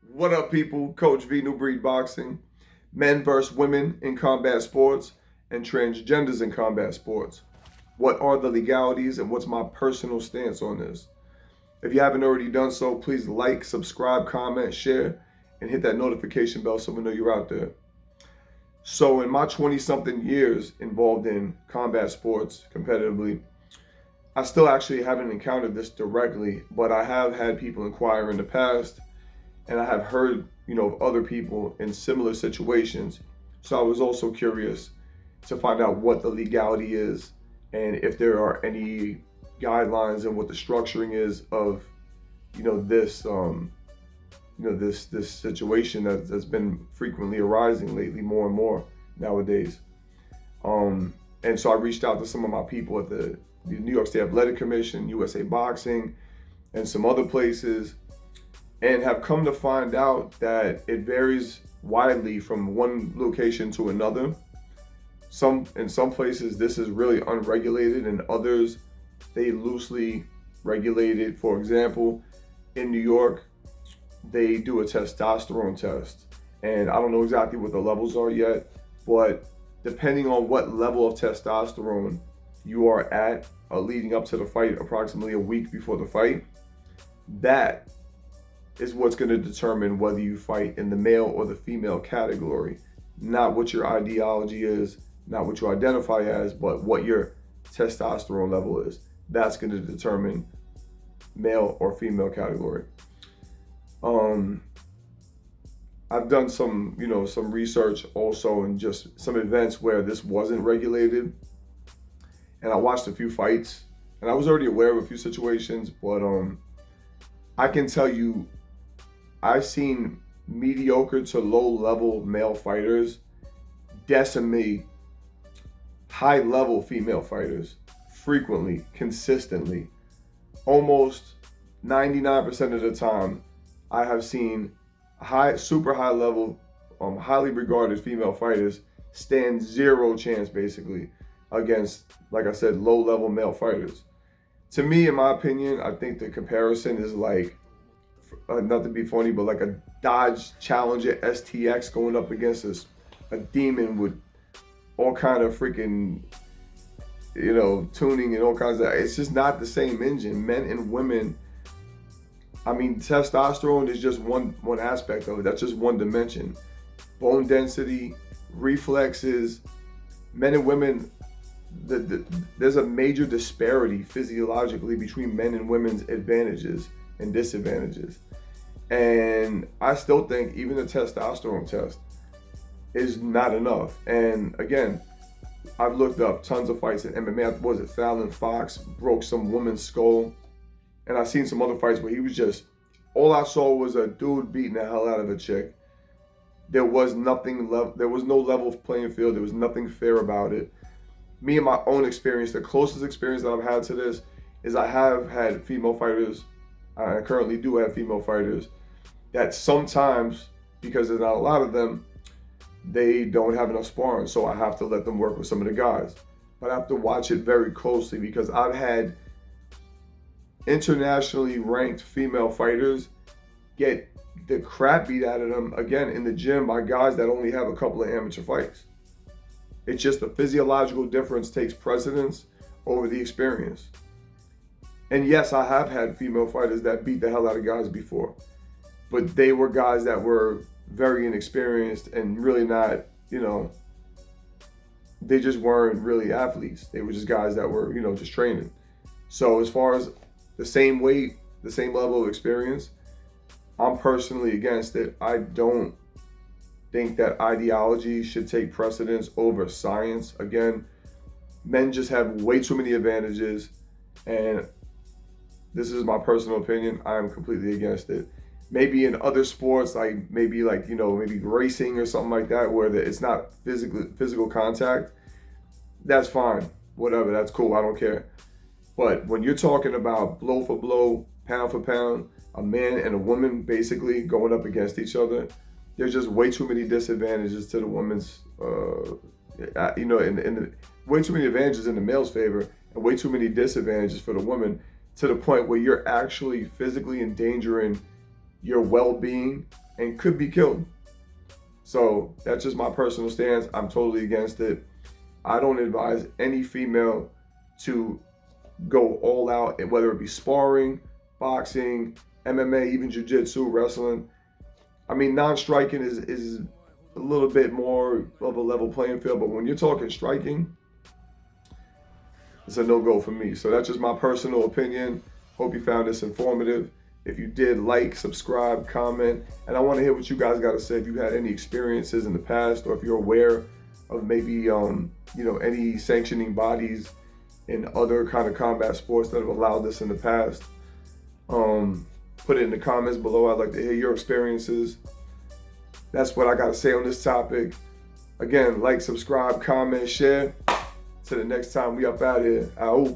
What up, people? Coach V, New Breed Boxing, men versus women in combat sports, and transgenders in combat sports. What are the legalities and what's my personal stance on this? If you haven't already done so, please like, subscribe, comment, share, and hit that notification bell so we know you're out there. So, in my 20 something years involved in combat sports competitively, I still actually haven't encountered this directly, but I have had people inquire in the past and I have heard, of other people in similar situations. So I was also curious to find out what the legality is and if there are any guidelines and what the structuring is of, this, this situation that's been frequently arising lately, more and more nowadays. And so I reached out to some of my people at the New York State Athletic Commission, USA Boxing, and some other places, and have come to find out that it varies widely from one location to another. In some places this is really unregulated, and others they loosely regulate it. For example, in New York, they do a testosterone test, and I don't know exactly what the levels are yet, but depending on what level of testosterone you are at leading up to the fight, approximately a week before the fight, that is what's going to determine whether you fight in the male or the female category. Not what your ideology is, not what you identify as, but what your testosterone level is. That's going to determine male or female category. I've done some research also, and just some events where this wasn't regulated, and I watched a few fights, and I was already aware of a few situations, but I can tell you, I've seen mediocre to low-level male fighters decimate high-level female fighters frequently, consistently. Almost 99% of the time, I have seen super high-level, highly regarded female fighters stand zero chance, basically, against, like I said, low-level male fighters. To me, in my opinion, I think the comparison is like, not to be funny, but like a Dodge Challenger STX going up against a demon with all kind of freaking, tuning and all kinds of, it's just not the same engine. Men and women, I mean, testosterone is just one aspect of it. That's just one dimension. Bone density, reflexes, men and women, there's a major disparity physiologically between men and women's advantages and disadvantages. And I still think even the testosterone test is not enough. And again, I've looked up tons of fights in MMA. Was it Fallon Fox broke some woman's skull? And I've seen some other fights where he was just, all I saw was a dude beating the hell out of a chick. There was there was no level playing field. There was nothing fair about it. Me and my own experience, the closest experience that I've had to this is I have had female fighters, I currently do have female fighters, that sometimes, because there's not a lot of them, they don't have enough sparring, so I have to let them work with some of the guys. But I have to watch it very closely, because I've had internationally ranked female fighters get the crap beat out of them, again, in the gym by guys that only have a couple of amateur fights. It's just the physiological difference takes precedence over the experience. And yes, I have had female fighters that beat the hell out of guys before, but they were guys that were very inexperienced and really not, they just weren't really athletes. They were just guys that were, just training. So as far as the same weight, the same level of experience, I'm personally against it. I don't think that ideology should take precedence over science. Again, men just have way too many advantages, and this is my personal opinion. I am completely against it. Maybe in other sports, maybe racing or something like that, where it's not physical contact, that's fine. Whatever, that's cool. I don't care. But when you're talking about blow for blow, pound for pound, a man and a woman basically going up against each other, there's just way too many disadvantages to the woman's, way too many advantages in the male's favor and way too many disadvantages for the woman, to the point where you're actually physically endangering your well-being and could be killed. So that's just my personal stance. I'm totally against it. I don't advise any female to go all out, whether it be sparring, boxing, MMA, even jiu-jitsu, wrestling. I mean, non-striking is a little bit more of a level playing field, but when you're talking striking, it's a no-go for me. So that's just my personal opinion. Hope you found this informative. If you did, like, subscribe, comment, and I want to hear what you guys got to say. If you had any experiences in the past, or if you're aware of maybe any sanctioning bodies in other kind of combat sports that have allowed this in the past, put it in the comments below. I'd like to hear your experiences. That's what I got to say on this topic. Again, like, subscribe, comment, share. Till the next time, we up out here. Out.